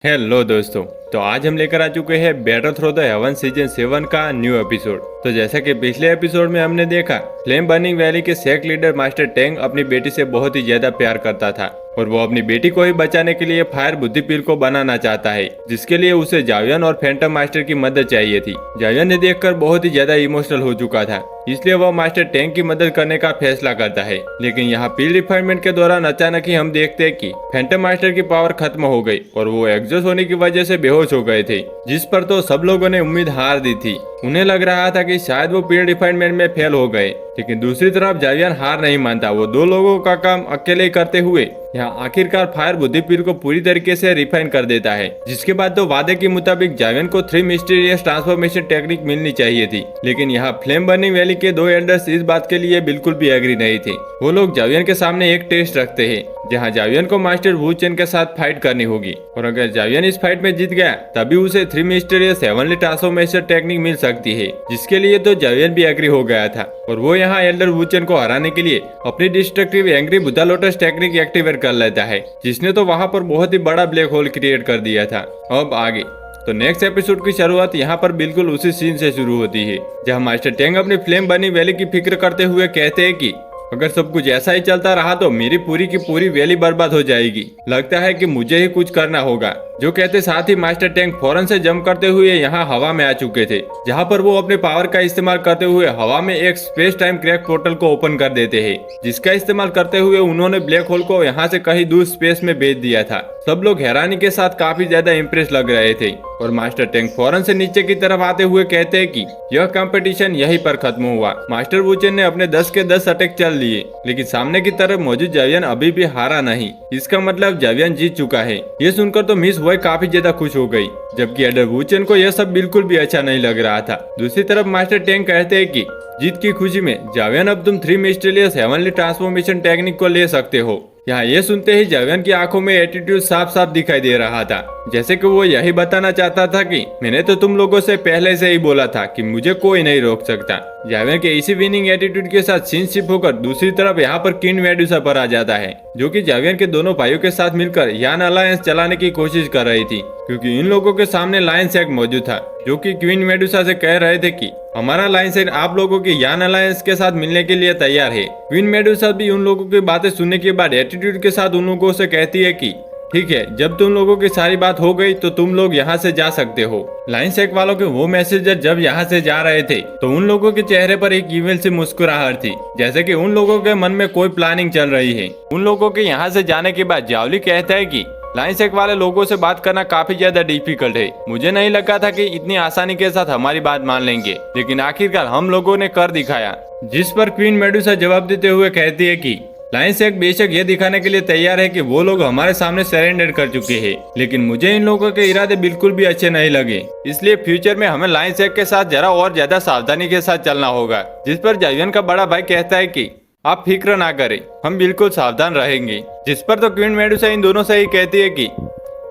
Hello दोस्तों। तो आज हम लेकर आ चुके हैं battle through the haven season 7 का न्यू एपिसोड। तो जैसा कि पिछले एपिसोड में हमने देखा, फ्लेम बर्निंग वैली के सेक्ट लीडर मास्टर टेंग अपनी बेटी से बहुत ही ज्यादा प्यार करता था और वो अपनी बेटी को ही बचाने के लिए फायर बुद्धि पील को बनाना चाहता है, जिसके लिए उसे जावियन और फैंटम मास्टर की मदद चाहिए थी। जावियन ने देखकर बहुत ही ज्यादा इमोशनल हो चुका था, इसलिए वह मास्टर टेंग की मदद करने का फैसला करता है। लेकिन यहाँ पील रिफाइनमेंट के दौरान अचानक ही हम देखते हैं कि फैंटम मास्टर की पावर खत्म हो गई और वो एग्जॉस्ट होने की वजह से बेहोश हो गए थे, जिस पर तो सब लोगों ने उम्मीद हार दी थी। उन्हें लग रहा था कि शायद वो पील रिफाइनमेंट में फेल हो गए, लेकिन दूसरी तरफ जावियन हार नहीं मानता। वो दो लोगों का काम अकेले ही करते हुए यहाँ आखिरकार फायर बुद्धि पील को पूरी तरीके से रिफाइन कर देता है, जिसके बाद तो वादे के मुताबिक जावियन को 3 मिस्टीरियस ट्रांसफॉर्मेशन टेक्निक मिलनी चाहिए थी। लेकिन यहाँ फ्लेम बर्निंग वैली के 2 एल्डर्स इस बात के लिए बिल्कुल भी एग्री नहीं थे। वो लोग जावियन के सामने एक टेस्ट रखते हैं, जहाँ जावियन को मास्टर वू चेन के साथ फाइट करनी होगी और अगर जावियन इस फाइट में जीत गया तभी उसे 3 मिस्टीरियस हेवनली ट्रांसफॉर्मेशन टेक्निक मिल सकती है, जिसके लिए तो जावियन भी एग्री हो गया था और वो यहाँ एल्डर वू चेन को हराने के लिए अपनी destructive angry Buddha lotus technique activate कर लेता है, जिसने तो वहाँ पर बहुत ही बड़ा ब्लैक होल क्रिएट कर दिया था। अब आगे तो नेक्स्ट एपिसोड की शुरुआत यहाँ पर बिल्कुल उसी सीन से शुरू होती है, जहाँ मास्टर टेंग अपनी फ्लेम बर्निंग वैली की फिक्र करते हुए कहते हैं कि अगर सब कुछ ऐसा ही चलता रहा तो मेरी पूरी की पूरी वैली बर्बाद हो जाएगी। लगता है कि मुझे ही कुछ करना होगा। जो कहते साथ ही मास्टर टैंक फौरन से जंप करते हुए यहाँ हवा में आ चुके थे, जहाँ पर वो अपने पावर का इस्तेमाल करते हुए हवा में एक स्पेस टाइम क्रैक पोर्टल को ओपन कर देते हैं, जिसका इस्तेमाल करते हुए उन्होंने ब्लैक होल को यहाँ से कहीं दूर स्पेस में भेज दिया था। सब लोग हैरानी के साथ काफी ज्यादा इम्प्रेस लग रहे थे और मास्टर टैंक फौरन से नीचे की तरफ आते हुए कहते हैं कि यह कंपटीशन यहीं पर खत्म हुआ। मास्टर वुचेन ने अपने 10 के 10 अटैक चल लिए, लेकिन सामने की तरफ मौजूद जावियन अभी भी हारा नहीं। इसका मतलब जावियन जीत चुका है। ये सुनकर तो मिस वॉय काफी ज्यादा खुश हो गई, जबकि एल्डर वुचेन को यह सब बिल्कुल भी अच्छा नहीं लग रहा था। दूसरी तरफ मास्टर टैंक कहते हैं कि जीत की खुशी में जावियन अब तुम 3 मिस्टीरियस हेवनली ट्रांसफॉर्मेशन टेक्निक को ले सकते हो। यहाँ ये सुनते ही जावियन की आंखों में एटीट्यूड साफ साफ दिखाई दे रहा था, जैसे कि वो यही बताना चाहता था कि मैंने तो तुम लोगों से पहले से ही बोला था कि मुझे कोई नहीं रोक सकता। जावियन के इसी विनिंग एटीट्यूड के साथ सीन शिफ्ट होकर दूसरी तरफ यहाँ पर क्वीन मेडुसा पर आ जाता है, जो कि जावियन के दोनों भाइयों के साथ मिलकर यान अलायंस चलाने की कोशिश कर रही थी, क्योंकि इन लोगों के सामने लायन सेक मौजूद था, जो कि क्वीन मेडुसा से कह रहे थे कि हमारा लायन सेक आप लोगों की यान अलायंस के साथ मिलने के लिए तैयार है। क्वीन मेडुसा भी उन लोगों की बातें सुनने के बाद एटीट्यूड के साथ उन लोगों से कहती है कि ठीक है, जब तुम लोगों की सारी बात हो गई तो तुम लोग यहाँ से जा सकते हो। लाइन सेक वालों के वो मैसेजर जब यहाँ से जा रहे थे तो उन लोगों के चेहरे पर एक ईमेल से मुस्कुराहट थी, जैसे कि उन लोगों के मन में कोई प्लानिंग चल रही है। उन लोगों के यहाँ से जाने के बाद जावली कहता है कि लाइन सेक वाले लोगों से बात करना काफी ज्यादा डिफिकल्ट है। मुझे नहीं लगा था कि इतनी आसानी के साथ हमारी बात मान लेंगे, लेकिन आखिरकार हम लोगों ने कर दिखाया। जिस पर क्वीन मेडुसा जवाब देते हुए कहती है कि लाइन सेक बेशक ये दिखाने के लिए तैयार है कि वो लोग हमारे सामने सरेंडर कर चुके हैं, लेकिन मुझे इन लोगों के इरादे बिल्कुल भी अच्छे नहीं लगे। इसलिए फ्यूचर में हमें लाइन सेक के साथ जरा और ज्यादा सावधानी के साथ चलना होगा। जिस पर जावियन का बड़ा भाई कहता है कि आप फिक्र ना करें, हम बिल्कुल सावधान रहेंगे। जिस पर तो क्वीन मेडुसा इन दोनों से ही कहती है कि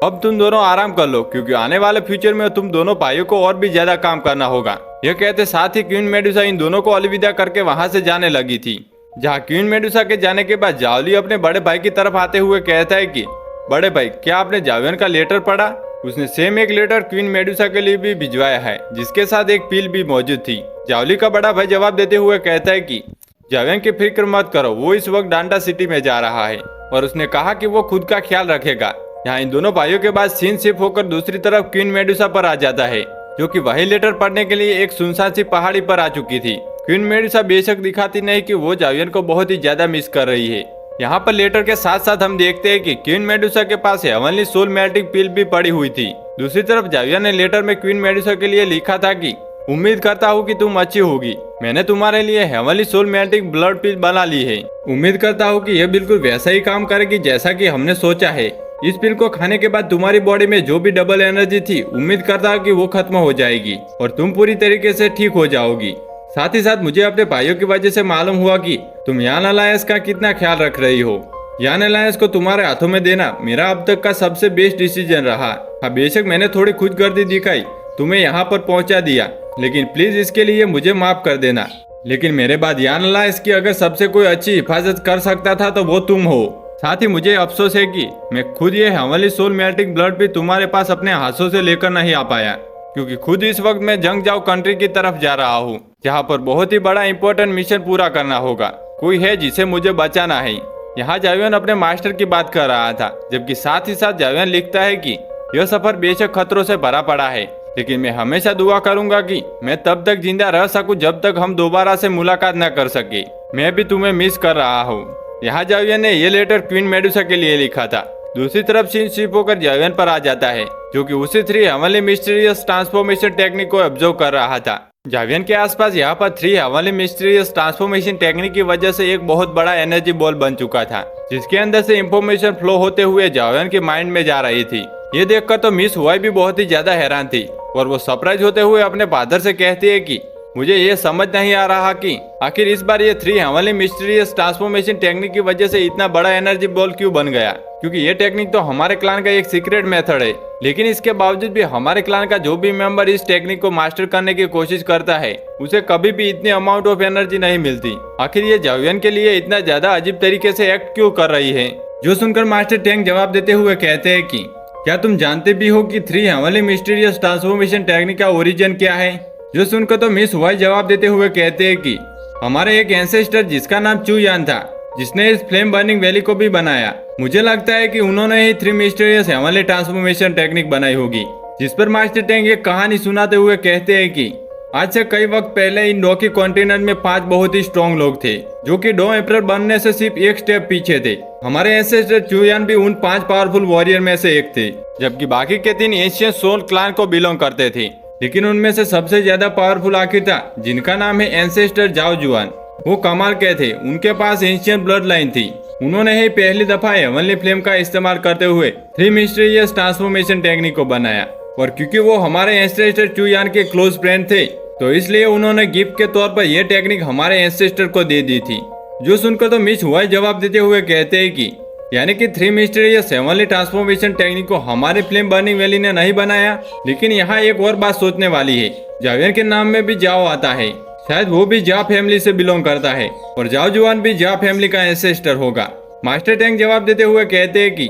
अब तुम दोनों आराम कर लो, क्योंकि आने वाले फ्यूचर में तुम दोनों भाइयों को और भी ज्यादा काम करना होगा। यह कहते साथ ही क्वीन मेडुसा इन दोनों को अलविदा करके वहां से जाने लगी थी। जहाँ क्वीन मेडुसा के जाने के बाद जावली अपने बड़े भाई की तरफ आते हुए कहता है कि बड़े भाई, क्या आपने जावियन का लेटर पढ़ा? उसने सेम एक लेटर क्वीन मेडुसा के लिए भी भिजवाया है, जिसके साथ एक पील भी मौजूद थी। जावली का बड़ा भाई जवाब देते हुए कहता है कि जावियन की फिक्र मत करो, वो इस वक्त डांडा सिटी में जा रहा है और उसने कहा कि वो खुद का ख्याल रखेगा। यहाँ इन दोनों भाइयों के बाद सीन शिफ्ट होकर दूसरी तरफ क्वीन मेडुसा पर आ जाता है, जो कि वही लेटर पढ़ने के लिए एक सुनसान सी पहाड़ी पर आ चुकी थी। क्वीन मेडुसा बेशक दिखाती नहीं कि वो जावियन को बहुत ही ज्यादा मिस कर रही है। यहाँ पर लेटर के साथ साथ हम देखते हैं कि क्वीन मेडुसा के पास हेवनली सोल मेल्टिंग पिल भी पड़ी हुई थी। दूसरी तरफ जावियन ने लेटर में क्वीन मेडुसा के लिए लिखा था कि उम्मीद करता हूँ कि तुम अच्छी होगी। मैंने तुम्हारे लिए हेवनली सोल मेल्टिंग ब्लड पिल बना ली है। उम्मीद करता हूँ कि यह बिल्कुल वैसा ही काम करेगी जैसा कि हमने सोचा है। इस पिल को खाने के बाद तुम्हारी बॉडी में जो भी डबल एनर्जी थी, उम्मीद करता हूँ कि वो खत्म हो जाएगी और तुम पूरी तरीके से ठीक हो जाओगी। साथ ही साथ मुझे अपने भाइयों की वजह से मालूम हुआ कि तुम यान अलायंस का कितना ख्याल रख रही हो। यान अलायंस को तुम्हारे हाथों में देना मेरा अब तक का सबसे बेस्ट डिसीजन रहा। हाँ, बेशक मैंने थोड़ी खुदगर्दी दिखाई, तुम्हें यहाँ पर पहुँचा दिया, लेकिन प्लीज इसके लिए मुझे माफ कर देना। लेकिन मेरे बाद यान अलायंस की अगर सबसे कोई अच्छी हिफाजत कर सकता था तो वो तुम हो। साथ ही मुझे अफसोस है कि मैं खुद ये हेवनली सोल मेल्टिंग ब्लड भी तुम्हारे पास अपने हाथों से लेकर नहीं आ पाया, क्योंकि खुद इस वक्त मैं जंग जाओ कंट्री की तरफ जा रहा हूँ, जहाँ पर बहुत ही बड़ा इंपॉर्टेंट मिशन पूरा करना होगा। कोई है जिसे मुझे बचाना है। यहाँ जावियन अपने मास्टर की बात कर रहा था, जबकि साथ ही साथ जावियन लिखता है कि यह सफर बेशक खतरों से भरा पड़ा है, लेकिन मैं हमेशा दुआ करूंगा कि मैं तब तक जिंदा रह सकूं जब तक हम दोबारा से मुलाकात न कर सके। मैं भी तुम्हें मिस कर रहा हूँ। यहाँ जावियन ने ये लेटर क्वीन मेडुसा के लिए लिखा था। दूसरी तरफ सीन शिफ्ट होकर जावियन पर आ जाता है, जो कि उसी 3 हेवनली मिस्टीरियस ट्रांसफॉर्मेशन टेक्निक को ऑब्जर्व कर रहा था। जावियन के आसपास यहाँ पर 3 हेवनली मिस्टीरियस ट्रांसफॉर्मेशन टेक्निक की वजह से एक बहुत बड़ा एनर्जी बॉल बन चुका था, जिसके अंदर से इंफॉर्मेशन फ्लो होते हुए जावियन के माइंड में जा रही थी। ये देखकर तो मिस हुआई भी बहुत ही ज्यादा हैरान थी और वो सरप्राइज होते हुए अपने फादर से कहती है कि मुझे ये समझ नहीं आ रहा कि आखिर इस बार ये 3 हेवनली मिस्टीरियस ट्रांसफॉर्मेशन टेक्निक की वजह से इतना बड़ा एनर्जी बॉल क्यों बन गया, क्योंकि ये टेक्निक तो हमारे क्लान का एक सीक्रेट मेथड है, लेकिन इसके बावजूद भी हमारे क्लान का जो भी मेंबर इस टेक्निक को मास्टर करने की कोशिश करता है उसे कभी भी इतनी अमाउंट ऑफ एनर्जी नहीं मिलती। आखिर ये जावियन के लिए इतना ज्यादा अजीब तरीके से एक्ट क्यों कर रही है। जो सुनकर मास्टर टैंक जवाब देते हुए कहते हैं कि क्या तुम जानते भी हो कि 3 हेवनली मिस्टीरियस ट्रांसफॉर्मेशन टेक्निक का ओरिजिन क्या है। जो सुनकर तो मिस हुआई जवाब देते हुए कहते हैं कि हमारे एक एंसेस्टर जिसका नाम चू यान था, जिसने इस फ्लेम बर्निंग वैली को भी बनाया, मुझे लगता है कि उन्होंने ही 3 मिस्टीरियस हेवनली ट्रांसफॉर्मेशन टेक्निक बनाई होगी। जिस पर मास्टर टैंक एक कहानी सुनाते हुए कहते हैं कि आज से कई वक्त पहले इन डॉकी कॉन्टिनेंट में 5 बहुत ही स्ट्रॉन्ग लोग थे, जो कि डो एम्परर बनने से सिर्फ एक स्टेप पीछे थे। हमारे एंसेस्टर चूयान भी उन 5 पावरफुल वॉरियर में से एक थे, जबकि बाकी के 3 एशियन सोल क्लान को बिलोंग करते थे। लेकिन उनमें से सबसे ज्यादा पावरफुल आखिर था, जिनका नाम है एंसेस्टर जाओ जुआन। वो कमाल के थे, उनके पास एंशियंट ब्लड लाइन थी। उन्होंने ही पहली दफा हेवनली फ्लेम का इस्तेमाल करते हुए 3 मिस्टीरियस ट्रांसफॉर्मेशन टेक्निक को बनाया, और क्योंकि वो हमारे एंसेस्टर चूयान के क्लोज फ्रेंड थे, तो इसलिए उन्होंने गिफ्ट के तौर पर यह टेक्निक हमारे एंसेस्टर को दे दी थी। जो सुनकर तो मिस हुआई जवाब देते हुए कहते हैं कि यानी कि 3 मिस्टीरियस हेवनली ट्रांसफॉर्मेशन टेक्निक को हमारे फ्लेम बर्निंग वैली ने नहीं बनाया। लेकिन यहाँ एक और बात सोचने वाली है, जावियन के नाम में भी जाओ आता है, शायद वो भी जा फैमिली से बिलोंग करता है, और जाओ जुआन भी जा फैमिली का एंसेस्टर होगा। मास्टर टैंक जवाब देते हुए कहते हैं कि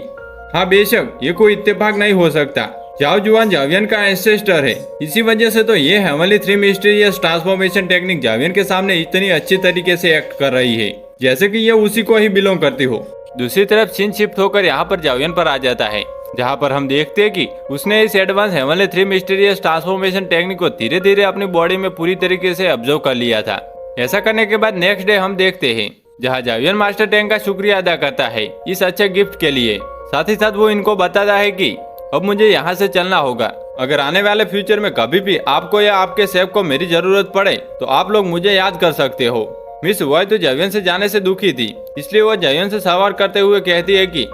हाँ बेशक, ये कोई इत्तेफाक नहीं हो सकता। जाओ जुआन जावियन का एंसेस्टर है, इसी वजह से तो ये हेवनली 3 मिस्टीरियस ट्रांसफॉर्मेशन टेक्निक जावियन के सामने इतनी अच्छी तरीके से एक्ट कर रही है, जैसे कि ये उसी को ही बिलोंग करती हो। दूसरी तरफ सीन शिफ्ट होकर यहाँ पर जावियन पर आ जाता है, जहाँ पर हम देखते हैं कि उसने इस advance heavenly 3 mysterious transformation technique को धीरे धीरे अपनी बॉडी में पूरी तरीके से ऑब्जर्व कर लिया था। ऐसा करने के बाद नेक्स्ट डे हम देखते हैं, जहाँ जावियन मास्टर टैंक का शुक्रिया अदा करता है इस अच्छे गिफ्ट के लिए। साथ ही साथ वो इनको बताता है कि अब मुझे यहाँ से चलना होगा। अगर आने वाले फ्यूचर में कभी भी आपको या आपके सेफ को मेरी जरूरत पड़े तो आप लोग मुझे याद कर सकते हो। मिस हुआई तो जावियन से जाने से दुखी थी, इसलिए वो जावियन से सवाल करते हुए कहती है कि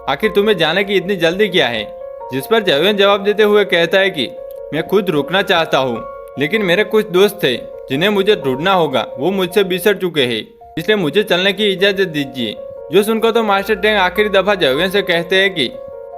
आखिर तुम्हें जाने की इतनी जल्दी क्या है। जिस पर जावियन जवाब देते हुए कहता है कि मैं खुद रुकना चाहता हूँ, लेकिन मेरे कुछ दोस्त थे जिन्हें मुझे ढूंढना होगा, वो मुझसे बिछड़ चुके हैं, इसलिए मुझे चलने की इजाजत दीजिए। जो सुनकर तो मास्टर टैंक आखिरी दफा जावियन से कहते हैं कि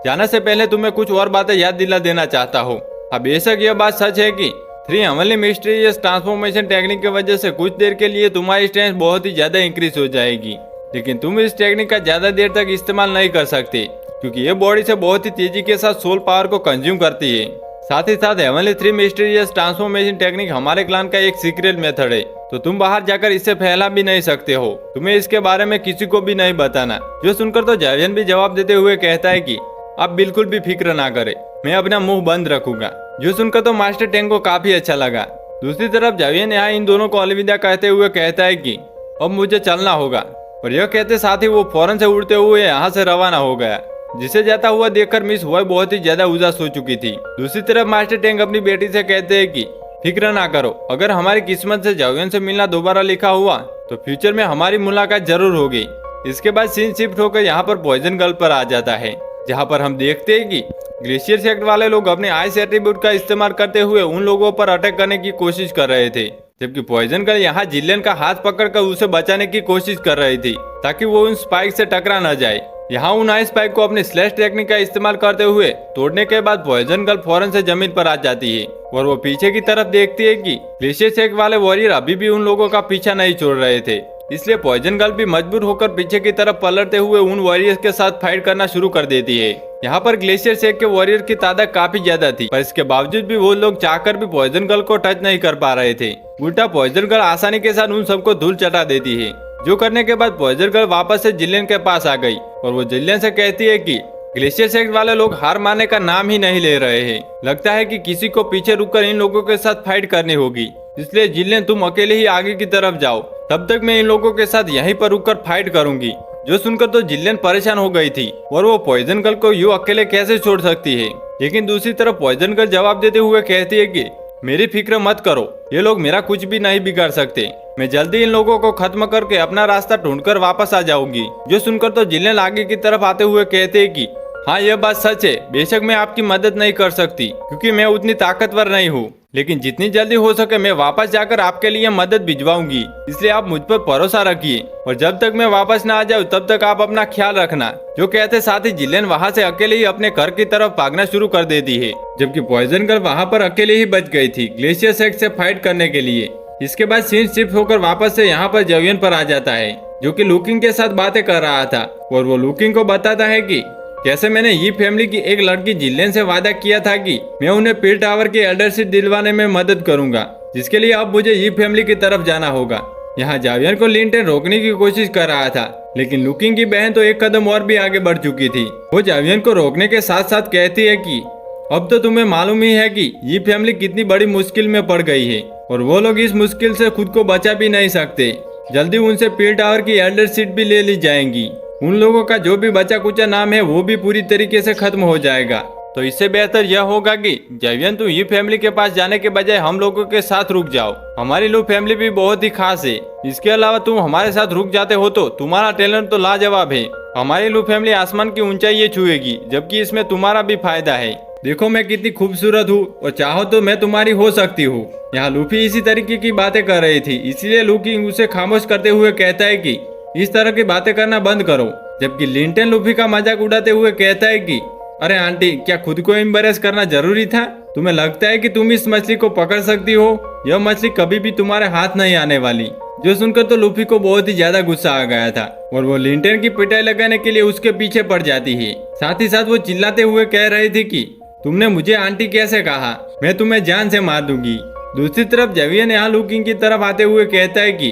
जाने से पहले तुम्हें कुछ और बातें याद दिला देना चाहता हूँ। अब बेशक यह बात सच है कि 3 हेवनली मिस्टीरियस ट्रांसफॉर्मेशन टेक्निक की वजह से कुछ देर के लिए तुम्हारी स्ट्रेंथ बहुत ही ज्यादा इंक्रीज हो जाएगी, लेकिन तुम इस टेक्निक का ज्यादा देर तक इस्तेमाल नहीं कर सकते, क्योंकि ये बॉडी से बहुत ही तेजी के साथ सोल पावर को कंज्यूम करती है। साथ ही साथ हेवनली 3 मिस्टीरियस ट्रांसफॉर्मेशन टेक्निक हमारे क्लान का एक सीक्रेट मेथड है, तो तुम बाहर जाकर इसे फैला भी नहीं सकते हो। तुम्हें इसके बारे में किसी को भी नहीं बताना। जो सुनकर तो जावियन भी जवाब देते हुए कहता है कि आप बिल्कुल भी फिक्र ना करें, मैं अपना मुंह बंद रखूंगा। जो सुनकर तो मास्टर टैंक को काफी अच्छा लगा। दूसरी तरफ जावियन यहाँ इन दोनों को अलविदा कहते हुए कहता है कि अब मुझे चलना होगा, और यह कहते साथ ही वो फौरन से उड़ते हुए यहाँ से रवाना हो गया, जिसे जाता हुआ देखकर मिस हुआई बहुत ही ज्यादा उदास हो चुकी थी। दूसरी तरफ मास्टर टैंक अपनी बेटी से कहते हैं कि फिक्र ना करो, अगर हमारी किस्मत से जावियन से मिलना दोबारा लिखा हुआ तो फ्यूचर में हमारी मुलाकात जरूर होगी। इसके बाद सीन शिफ्ट होकर यहाँ पर पॉइजन गर्ल पर आ जाता है, जहाँ पर हम देखते हैं कि ग्लेशियर सेक्ट वाले लोग अपने आइस एट्रीब्यूट का इस्तेमाल करते हुए उन लोगों पर अटैक करने की कोशिश कर रहे थे, जबकि पॉइजन गर्ल यहाँ जिलियन का हाथ पकड़कर उसे बचाने की कोशिश कर रही थी ताकि वो उन स्पाइक से टकरा न जाए। यहाँ उन आइस स्पाइक को अपनी स्लैश टेक्निक का इस्तेमाल करते हुए तोड़ने के बाद पॉइजन गर्ल फौरन से जमीन पर आ जाती है, और वो पीछे की तरफ देखती है कि ग्लेशियर सेक्ट वाले वॉरियर अभी भी उन लोगों का पीछा नहीं छोड़ रहे थे। इसलिए पॉइजन गर्ल भी मजबूर होकर पीछे की तरफ पलटते हुए उन वॉरियर्स के साथ फाइट करना शुरू कर देती है। यहाँ पर ग्लेशियर शेख के वॉरियर की तादाद काफी ज्यादा थी, पर इसके बावजूद भी वो लोग चाहकर भी पॉइजन गर्ल को टच नहीं कर पा रहे थे। उल्टा पॉइजन गर्ल आसानी के साथ उन सबको धूल चटा देती है, जो करने के बाद पॉइजन गर्ल वापस से जिलियन के पास आ गई और वो जिलियन से कहती है कि ग्लेशियर शेख वाले लोग हार मानने का नाम ही नहीं ले रहे हैं। लगता है कि किसी को पीछे रुककर इन लोगों के साथ फाइट करनी होगी, इसलिए जिलियन तुम अकेले ही आगे की तरफ जाओ, तब तक मैं इन लोगों के साथ यहीं पर रुककर फाइट करूंगी। जो सुनकर तो जिलियन परेशान हो गई थी और वो पॉइजन गर्ल को यूं अकेले कैसे छोड़ सकती है। लेकिन दूसरी तरफ पॉइजन गर्ल जवाब देते हुए कहती है कि मेरी फिक्र मत करो, ये लोग मेरा कुछ भी नहीं बिगाड़ सकते। मैं जल्दी इन लोगों को खत्म करके अपना रास्ता ढूंढकर वापस आ जाऊंगी। जो सुनकर तो जिलियन आगे की तरफ आते हुए कहते हैं कि हाँ, यह बात सच है। बेशक मैं आपकी मदद नहीं कर सकती क्योंकि मैं उतनी ताकतवर नहीं हूँ, लेकिन जितनी जल्दी हो सके मैं वापस जाकर आपके लिए मदद भिजवाऊंगी। इसलिए आप मुझ पर भरोसा रखिए और जब तक मैं वापस ना आ जाऊँ तब तक आप अपना ख्याल रखना। जो कहते साथ ही जिलियन वहाँ से अकेले ही अपने घर की तरफ भागना शुरू कर देती है, जबकि पॉइजन गर्ल वहाँ पर अकेले ही बच गई थी ग्लेशियर शेख से फाइट करने के लिए। इसके बाद सीन शिफ्ट होकर वापस से यहाँ पर जवियन पर आ जाता है, जो कि लुकिंग के साथ बातें कर रहा था और वो लुकिंग को बताता है कि कैसे मैंने ये फैमिली की एक लड़की जिलियन से वादा किया था कि मैं उन्हें पील टावर की एल्डरशिप दिलवाने में मदद करूंगा, जिसके लिए अब मुझे ये फैमिली की तरफ जाना होगा। यहाँ जावियन को लिंटन रोकने की कोशिश कर रहा था, लेकिन लुकिंग की बहन तो एक कदम और भी आगे बढ़ चुकी थी। वो जावियन को रोकने के साथ साथ कहती है कि अब तो तुम्हें मालूम ही है कि ये फैमिली कितनी बड़ी मुश्किल में पड़ गई है और वो लोग इस मुश्किल से खुद को बचा भी नहीं सकते। जल्दी उनसे पील टावर की एल्डरशिप भी ले ली जाएंगी। उन लोगों का जो भी बचा कुचा नाम है वो भी पूरी तरीके से खत्म हो जाएगा। तो इससे बेहतर यह होगा कि जावियन तुम ये फैमिली के पास जाने के बजाय हम लोगों के साथ रुक जाओ। हमारी लू फैमिली भी बहुत ही खास है। इसके अलावा तुम हमारे साथ रुक जाते हो तो तुम्हारा टैलेंट तो लाजवाब है। हमारी लू फैमिली आसमान की ऊंचाई ये छुएगी, जबकि इसमें तुम्हारा भी फायदा है। देखो मैं कितनी खूबसूरत हूँ और चाहो तो मैं तुम्हारी हो सकती हूँ। यहाँ लूफी इसी तरीके की बातें कर रही थी, इसलिए लूफी उसे खामोश करते हुए कहता है कि इस तरह की बातें करना बंद करो। जबकि लिंटन लूफी का मजाक उड़ाते हुए कहता है कि अरे आंटी, क्या खुद को एम्बैरेस करना जरूरी था? तुम्हें लगता है कि तुम इस मछली को पकड़ सकती हो? यह मछली कभी भी तुम्हारे हाथ नहीं आने वाली। जो सुनकर तो लूफी को बहुत ही ज्यादा गुस्सा आ गया था और वो लिंटन की पिटाई लगाने के लिए उसके पीछे पड़ जाती है। साथ ही साथ वो चिल्लाते हुए कह रही थी कि तुमने मुझे आंटी कैसे कहा? मैं तुम्हें जान से मार दूंगी। दूसरी तरफ जावियन यहाँ लुकिंग की तरफ आते हुए कहता है कि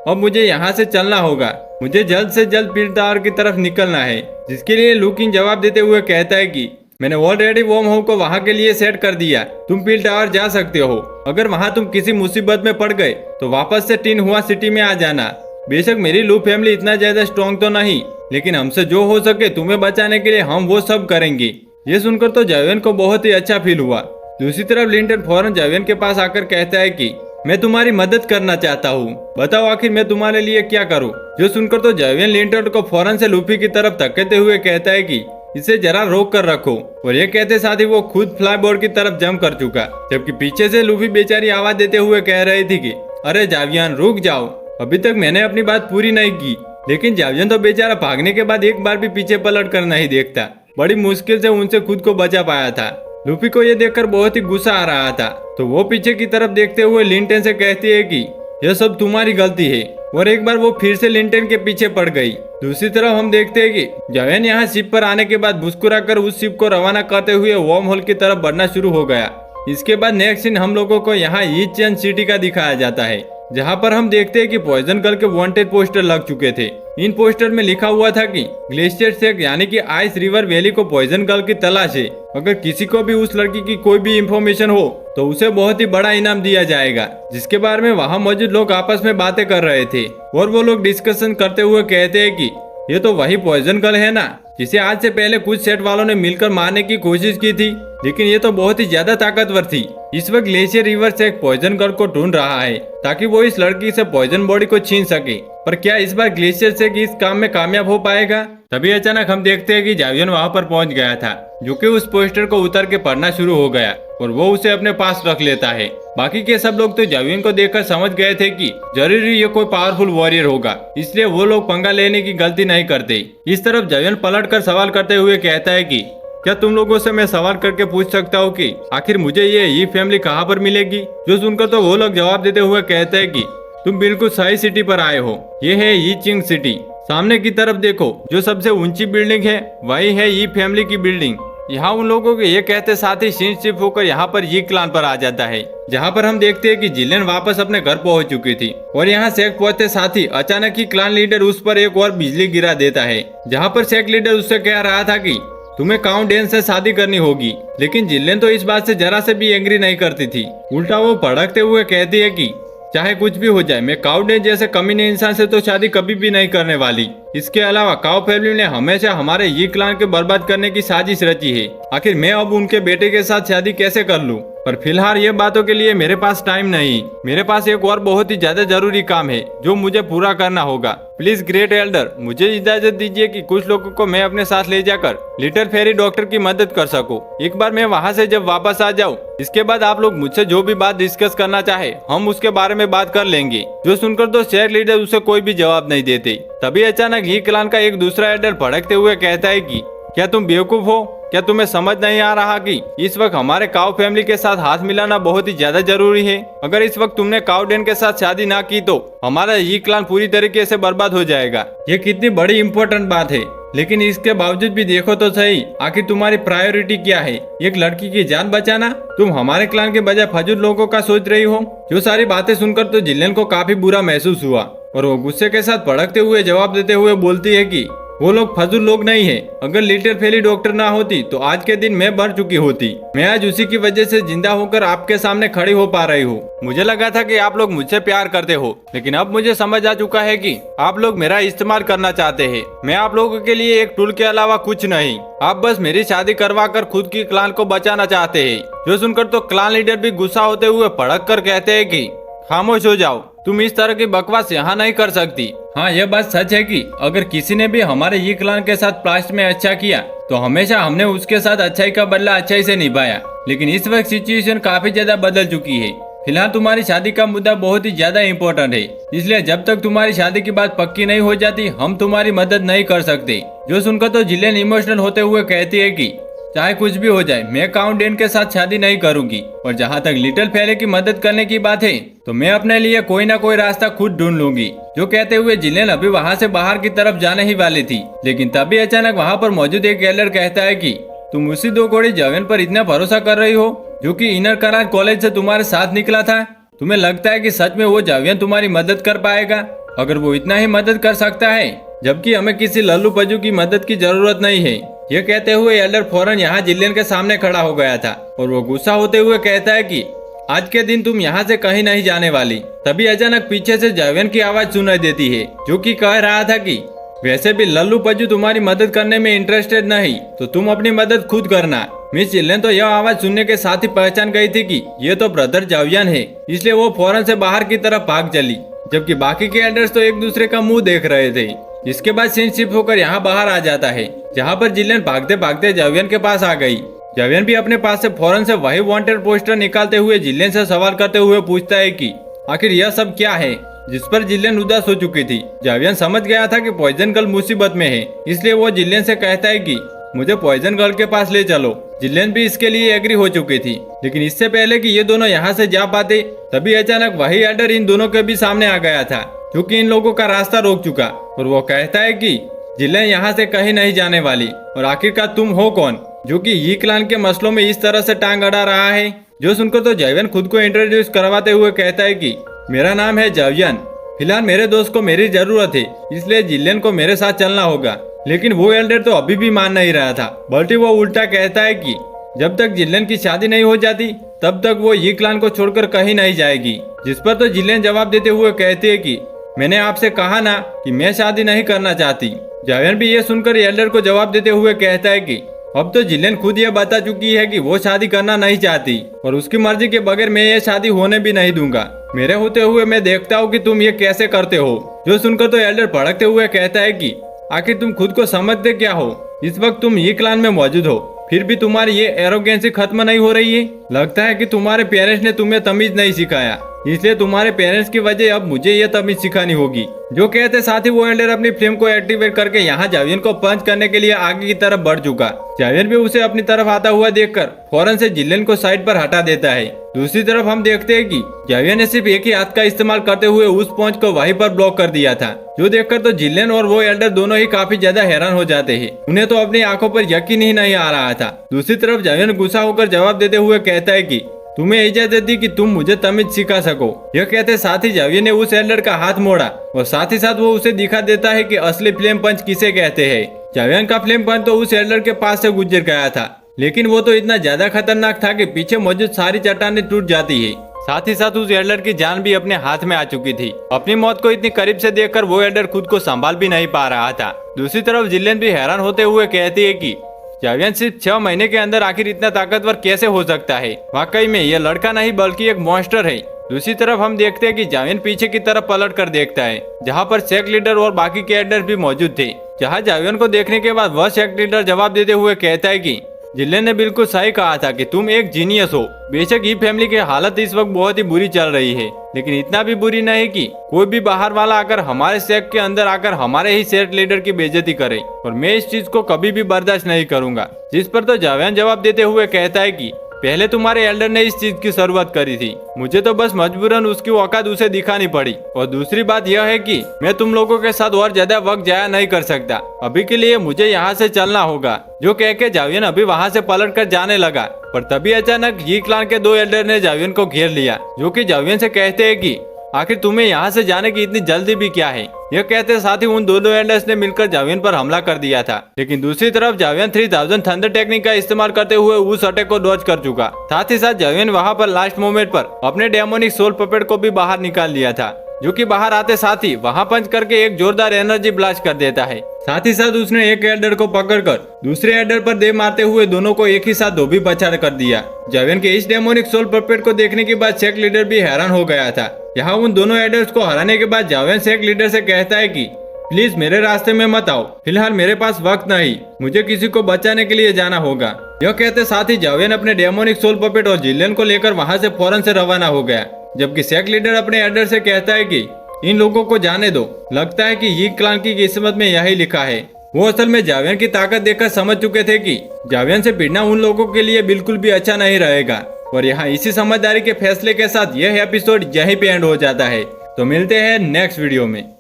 अब मुझे यहाँ से चलना होगा, मुझे जल्द से जल्द पील टावर की तरफ निकलना है। जिसके लिए लुकिंग जवाब देते हुए कहता है कि मैंने ऑलरेडी वॉर्म होल को वहाँ के लिए सेट कर दिया, तुम पील टावर जा सकते हो। अगर वहाँ तुम किसी मुसीबत में पड़ गए तो वापस से टिन हुआ सिटी में आ जाना। बेशक मेरी लू फैमिली इतना ज्यादा स्ट्रॉन्ग तो नहीं, लेकिन हमसे जो हो सके तुम्हें बचाने के लिए हम वो सब करेंगे। ये सुनकर तो जावियन को बहुत ही अच्छा फील हुआ। दूसरी तरफ लिंटन फौरन जावियन के पास आकर कहता है कि मैं तुम्हारी मदद करना चाहता हूँ, बताओ आखिर मैं तुम्हारे लिए क्या करूँ? जो सुनकर तो जावियन लिंटन को फौरन से लूफी की तरफ धकेलते हुए कहता है कि इसे जरा रोक कर रखो। और ये कहते साथ ही वो खुद फ्लाई बोर्ड की तरफ जंप कर चुका, जबकि पीछे से लूफी बेचारी आवाज देते हुए कह रही थी कि अरे जावियन रुक जाओ, अभी तक मैंने अपनी बात पूरी नहीं की। लेकिन जावियन तो बेचारा भागने के बाद एक बार भी पीछे पलट कर नहीं देखता। बड़ी मुश्किल से उनसे खुद को बचा पाया था। लूफी को यह देखकर बहुत ही गुस्सा आ रहा था, तो वो पीछे की तरफ देखते हुए लिंटन से कहती है कि यह सब तुम्हारी गलती है, और एक बार वो फिर से लिंटन के पीछे पड़ गई। दूसरी तरफ हम देखते हैं कि जावियन यहाँ शिप पर आने के बाद मुस्कुराकर उस शिप को रवाना करते हुए वॉर्म होल की तरफ बढ़ना शुरू हो गया। इसके बाद नेक्स्ट सीन हम लोगों को यहाँ ईचेन सिटी का दिखाया जाता है, जहाँ पर हम देखते हैं कि पॉइजन गर्ल के वांटेड पोस्टर लग चुके थे। इन पोस्टर में लिखा हुआ था कि ग्लेशियर शेख यानी कि आइस रिवर वैली को पॉइजन गर्ल की तलाश है। अगर किसी को भी उस लड़की की कोई भी इंफॉर्मेशन हो तो उसे बहुत ही बड़ा इनाम दिया जाएगा, जिसके बारे में वहाँ मौजूद लोग आपस में बातें कर रहे थे। और वो लोग डिस्कशन करते हुए कहते हैं कि ये तो वही पॉइजन गर्ल है ना, जिसे आज से पहले कुछ सेट वालों ने मिलकर मारने की कोशिश की थी, लेकिन ये तो बहुत ही ज्यादा ताकतवर थी। इस वक्त ग्लेशियर रिवर से एक पॉइजन गर्ल को ढूंढ रहा है ताकि वो इस लड़की से पॉइजन बॉडी को छीन सके। पर क्या इस बार ग्लेशियर से इस काम में कामयाब हो पाएगा? तभी अचानक हम देखते हैं कि जावियन वहाँ पर पहुँच गया था, जो कि उस पोस्टर को उतर के पढ़ना शुरू हो गया और वो उसे अपने पास रख लेता है। बाकी के सब लोग तो जावियन को देखकर समझ गए थे कि जरूरी ये कोई पावरफुल वॉरियर होगा, इसलिए वो लोग पंगा लेने की गलती नहीं करते। इस तरफ जावियन पलट कर सवाल करते हुए कहता है कि क्या तुम लोगों से मैं सवाल करके पूछ सकता हूँ कि आखिर मुझे ये फैमिली कहाँ पर मिलेगी? जो सुनकर तो वो लोग जवाब देते हुए कहते हैं कि तुम बिल्कुल सही सिटी पर आए हो। ये है यी चिंग सिटी। सामने की तरफ देखो, जो सबसे ऊंची बिल्डिंग है वही है यी फैमिली की बिल्डिंग। यहाँ उन लोगों के ये कहते साथ ही सीन शिफ्ट होकर यहाँ पर यी क्लान पर आ जाता है, जहाँ पर हम देखते हैं कि जिलियन वापस अपने घर पहुंच चुकी थी और यहाँ शेख पहुंचते साथ ही अचानक ही क्लान लीडर उस पर एक और बिजली गिरा देता है, जहाँ पर शेख लीडर उससे कह रहा था कि तुम्हें काउंट डेन से शादी करनी होगी। लेकिन जिलियन तो इस बात से जरा से भी एग्री नहीं करती थी। उल्टा वो भड़कते हुए कहती है कि चाहे कुछ भी हो जाए, मैं काउ डेन जैसे कमीने इंसान से तो शादी कभी भी नहीं करने वाली। इसके अलावा काउ फैमिली ने हमेशा हमारे यी क्लान के बर्बाद करने की साजिश रची है। आखिर मैं अब उनके बेटे के साथ शादी कैसे कर लूं? पर फिलहाल ये बातों के लिए मेरे पास टाइम नहीं। मेरे पास एक और बहुत ही ज्यादा जरूरी काम है जो मुझे पूरा करना होगा। प्लीज ग्रेट एल्डर, मुझे इजाजत दीजिए कि कुछ लोगों को मैं अपने साथ ले जाकर लिटिल फेरी डॉक्टर की मदद कर सकूं। एक बार मैं वहां से जब वापस आ जाऊं, इसके बाद आप लोग मुझसे जो भी बात डिस्कस करना चाहे हम उसके बारे में बात कर लेंगे। जो सुनकर तो शेख लीडर उसे कोई भी जवाब नहीं देते। तभी अचानक यी क्लान का एक दूसरा एल्डर भड़कते हुए कहता है कि क्या तुम बेवकूफ हो? क्या तुम्हें समझ नहीं आ रहा कि इस वक्त हमारे काउ फैमिली के साथ हाथ मिलाना बहुत ही ज्यादा जरूरी है? अगर इस वक्त तुमने काउ डेन के साथ शादी ना की तो हमारा यी क्लान पूरी तरीके से बर्बाद हो जाएगा। ये कितनी बड़ी इम्पोर्टेंट बात है, लेकिन इसके बावजूद भी देखो तो सही, आखिर तुम्हारी प्रायोरिटी क्या है? एक लड़की की जान बचाना? तुम हमारे क्लान के बजाय फजूल लोगों का सोच रही हो। जो सारी बातें सुनकर तो जिलियन को काफी बुरा महसूस हुआ और वो गुस्से के साथ भड़कते हुए जवाब देते हुए बोलती है कि वो लोग फजूल लोग नहीं है। अगर लिटिल फेरी डॉक्टर ना होती तो आज के दिन मैं मर चुकी होती। मैं आज उसी की वजह से जिंदा होकर आपके सामने खड़ी हो पा रही हूँ। मुझे लगा था कि आप लोग मुझसे प्यार करते हो, लेकिन अब मुझे समझ आ चुका है कि आप लोग मेरा इस्तेमाल करना चाहते हैं। मैं आप लोगों के लिए एक टूल के अलावा कुछ नहीं। आप बस मेरी शादी करवा कर खुद की क्लान को बचाना चाहते हैं। जो सुनकर तो क्लान लीडर भी गुस्सा होते हुए भड़क कर कहते हैं कि खामोश हो जाओ, तुम इस तरह की बकवास यहाँ नहीं कर सकती। हाँ, यह बात सच है कि अगर किसी ने भी हमारे यी क्लान के साथ पास्ट में अच्छा किया तो हमेशा हमने उसके साथ अच्छाई का बदला अच्छाई से निभाया। लेकिन इस वक्त सिचुएशन काफी ज्यादा बदल चुकी है। फिलहाल तुम्हारी शादी का मुद्दा बहुत ही ज्यादा इम्पोर्टेंट है, इसलिए जब तक तुम्हारी शादी की बात पक्की नहीं हो जाती हम तुम्हारी मदद नहीं कर सकते। जो सुनकर तो जिलियन इमोशनल होते हुए कहती है कि चाहे कुछ भी हो जाए, मैं काउंट डेन के साथ शादी नहीं करूंगी। और जहाँ तक लिटिल फेरी की मदद करने की बात है तो मैं अपने लिए कोई ना कोई रास्ता खुद ढूंढ लूंगी। जो कहते हुए जिलियन अभी वहाँ से बाहर की तरफ जाने ही वाली थी, लेकिन तभी अचानक वहाँ पर मौजूद एक एल्डर कहता है कि तुम उसी दो घोड़ी जवेन पर इतना भरोसा कर रही हो जो कि इनर कराज कॉलेज से तुम्हारे साथ निकला था? तुम्हें लगता है कि सच में वो जवेन तुम्हारी मदद कर पाएगा? अगर वो इतना ही मदद कर सकता है, जबकि हमें किसी लल्लू पजू की मदद की जरूरत नहीं है। ये कहते हुए एल्डर फौरन यहाँ जिलियन के सामने खड़ा हो गया था और वो गुस्सा होते हुए कहता है कि आज के दिन तुम यहाँ से कहीं नहीं जाने वाली। तभी अचानक पीछे से जवेन की आवाज सुनाई देती है, जो कि कह रहा था कि वैसे भी लल्लू पज्जू तुम्हारी मदद करने में इंटरेस्टेड नहीं, तो तुम अपनी मदद खुद करना। मिस जिलियन तो यह आवाज सुनने के साथ ही पहचान गई थी कि ये तो ब्रदर जावियन है, इसलिए वो फौरन से बाहर की तरफ भाग चली। जबकि बाकी के एल्डर्स तो एक दूसरे का मुंह देख रहे थे। इसके बाद सीन शिफ्ट होकर यहाँ बाहर आ जाता है, जहाँ पर जिलियन भागते भागते जावियन के पास आ गई। जावियन भी अपने पास से फौरन से वही वांटेड पोस्टर निकालते हुए जिलियन से सवाल करते हुए पूछता है कि आखिर यह सब क्या है, जिस पर जिलियन उदास हो चुकी थी। जावियन समझ गया था कि पॉइजन गर्ल मुसीबत में है, इसलिए वो जिलियन से कहता है कि मुझे पॉइजन गर्ल के पास ले चलो। जिलियन भी इसके लिए एग्री हो चुकी थी, लेकिन इससे पहले कि ये दोनों यहाँ से जा पाते तभी अचानक वही एल्डर इन दोनों के भी सामने आ गया था, जो कि इन लोगों का रास्ता रोक चुका। और वो कहता है कि जिलियन यहाँ से कहीं नहीं जाने वाली, और आखिरकार तुम हो कौन जो कि यी क्लान के मसलों में इस तरह से टांग अड़ा रहा है? जो सुनकर तो जावियन खुद को इंट्रोड्यूस करवाते हुए कहता है कि मेरा नाम है जावियन। फिलहाल मेरे दोस्त को मेरी जरूरत है, इसलिए जिलियन को मेरे साथ चलना होगा। लेकिन वो एल्डर तो अभी भी मान नहीं रहा था, बल्कि वो उल्टा कहता है कि जब तक जिलियन की शादी नहीं हो जाती तब तक वो यी क्लान को छोड़कर कहीं नहीं जाएगी। जिस पर तो जिलियन जवाब देते हुए कहती है कि मैंने आपसे कहा ना कि मैं शादी नहीं करना चाहती। जावियन भी ये सुनकर एल्डर को जवाब देते हुए कहता है कि अब तो जिलियन खुद ये बता चुकी है कि वो शादी करना नहीं चाहती, और उसकी मर्जी के बगैर मैं ये शादी होने भी नहीं दूंगा। मेरे होते हुए मैं देखता हूँ कि तुम ये कैसे करते हो। जो सुनकर तो एल्डर भड़कते हुए कहता है कि आखिर तुम खुद को समझते क्या हो? इस वक्त तुम यी क्लान में मौजूद हो, फिर भी तुम्हारी ये एरोगेंसी खत्म नहीं हो रही है। लगता है कि तुम्हारे पेरेंट्स ने तुम्हें तमीज नहीं सिखाया। इसलिए तुम्हारे पेरेंट्स की वजह अब मुझे ये तमीज सिखानी होगी। जो कहते साथ ही वो एल्डर अपनी फ्लेम को एक्टिवेट करके यहाँ जावियन को पंच करने के लिए आगे की तरफ बढ़ चुका। जावियन भी उसे अपनी तरफ आता हुआ देखकर फौरन से जिलेन को साइड पर हटा देता है। दूसरी तरफ हम देखते हैं कि जावियन ने सिर्फ एक ही हाथ का इस्तेमाल करते हुए उस पंच को वहीं पर ब्लॉक कर दिया था, जो देखकर तो जिलेन और वो एल्डर दोनों ही काफी ज्यादा हैरान हो जाते हैं। उन्हें तो अपनी आंखों पर यकीन ही नहीं आ रहा था। दूसरी तरफ जावियन गुस्सा होकर जवाब देते हुए कहता है कि तुम्हें इजाजत दी कि तुम मुझे तमीज सिखा सको। यह कहते साथ ही जावियन ने उस एल्डर का हाथ मोड़ा और साथ ही साथ वो उसे दिखा देता है कि असली फ्लेम पंच किसे कहते हैं। जावियन का फ्लेम पंच तो उस एल्डर के पास से गुजर गया था, लेकिन वो तो इतना ज्यादा खतरनाक था कि पीछे मौजूद सारी चट्टानें टूट जाती है। साथ ही साथ उस एल्डर की जान भी अपने हाथ में आ चुकी थी। अपनी मौत को इतनी करीब से देखकर वो एल्डर खुद को संभाल भी नहीं पा रहा था। दूसरी तरफ जिलेन भी हैरान होते हुए कहती है कि जावियन सिर्फ 6 महीने के अंदर आखिर इतना ताकतवर कैसे हो सकता है। वाकई में यह लड़का नहीं बल्कि एक मॉन्स्टर है। दूसरी तरफ हम देखते हैं कि जावियन पीछे की तरफ पलट कर देखता है, जहां पर सेक्ट लीडर और बाकी के एल्डर भी मौजूद थे। जहां जावियन को देखने के बाद वह सेक्ट लीडर जवाब देते हुए कहता है कि जिलेन ने बिल्कुल सही कहा था कि तुम एक जीनियस हो। बेशक ये फैमिली की हालत इस वक्त बहुत ही बुरी चल रही है, लेकिन इतना भी बुरी नहीं कि कोई भी बाहर वाला आकर हमारे सेक्ट के अंदर आकर हमारे ही सेक्ट लीडर की बेइज्जती करे, और मैं इस चीज को कभी भी बर्दाश्त नहीं करूंगा। जिस पर तो जावियन जवाब देते हुए कहता है कि पहले तुम्हारे एल्डर ने इस चीज की शुरुआत करी थी, मुझे तो बस मजबूरन उसकी औकात उसे दिखानी पड़ी। और दूसरी बात यह है कि मैं तुम लोगों के साथ और ज्यादा वक्त जाया नहीं कर सकता। अभी के लिए मुझे यहाँ से चलना होगा। जो कह के जावियन अभी वहाँ से पलट कर जाने लगा, पर तभी अचानक ये क्लान के 2 एल्डर ने जावियन को घेर लिया, जो कि जावियन से कहते हैं कि आखिर तुम्हें यहाँ से जाने की इतनी जल्दी भी क्या है। यह कहते साथ ही उन दोनों एल्डर्स ने मिलकर जावियन पर हमला कर दिया था। लेकिन दूसरी तरफ जावियन 3000 थंडर टेक्निक का इस्तेमाल करते हुए उस अटैक को डॉज कर चुका। साथ ही साथ जावियन वहाँ पर लास्ट मोमेंट पर अपने डेमोनिक सोल पपेट को भी बाहर निकाल लिया था, जो कि बाहर आते साथ ही वहाँ पंच करके एक जोरदार एनर्जी ब्लास्ट कर देता है। साथ ही साथ उसने एक एल्डर को पकड़कर दूसरे एल्डर पर दे मारते हुए दोनों को एक ही साथ धोबी बचा कर दिया। जावियन के इस डेमोनिक सोल पपेट को देखने के बाद सेक्ट लीडर भी हैरान हो गया था। यहाँ उन दोनों एल्डर्स को हराने के बाद जावियन सेक्ट लीडर से कहता है कि प्लीज मेरे रास्ते में मत आओ, फिलहाल मेरे पास वक्त नहीं, मुझे किसी को बचाने के लिए जाना होगा। यह कहते साथ ही जावियन अपने डेमोनिक सोल पपेट और जिलेन को लेकर वहाँ से फौरन से रवाना हो गया, जबकि सेक्ट लीडर अपने एल्डर से कहता है कि इन लोगों को जाने दो, लगता है कि ये क्लान की किस्मत में यही लिखा है। वो असल में जावियन की ताकत देखकर समझ चुके थे कि जावियन से भिड़ना उन लोगों के लिए बिल्कुल भी अच्छा नहीं रहेगा। और यहाँ इसी समझदारी के फैसले के साथ यह एपिसोड यहीं पे एंड हो जाता है। तो मिलते हैं नेक्स्ट वीडियो में।